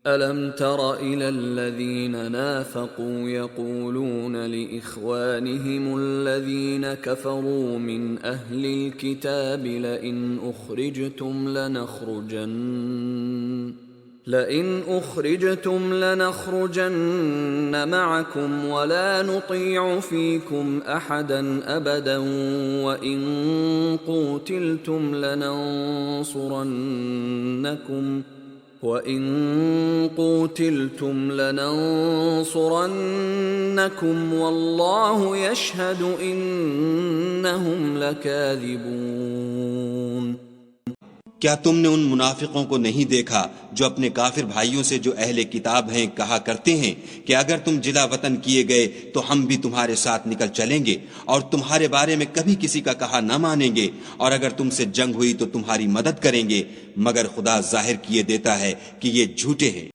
ألم تر إلى الذين نافقوا يقولون لإخوانهم الذين كفروا من أهل الكتاب لئن أخرجتم لنخرجن معكم ولا نطيع فيكم أحدا أبدا وإن قوتلتم لننصرنكم والله يشهد إنهم لكاذبون। क्या तुमने उन मुनाफिकों को नहीं देखा जो अपने काफिर भाइयों से जो अहले किताब हैं कहा करते हैं कि अगर तुम जिला वतन किए गए तो हम भी तुम्हारे साथ निकल चलेंगे और तुम्हारे बारे में कभी किसी का कहा न मानेंगे, और अगर तुमसे जंग हुई तो तुम्हारी मदद करेंगे, मगर खुदा जाहिर किए देता है कि ये झूठे हैं।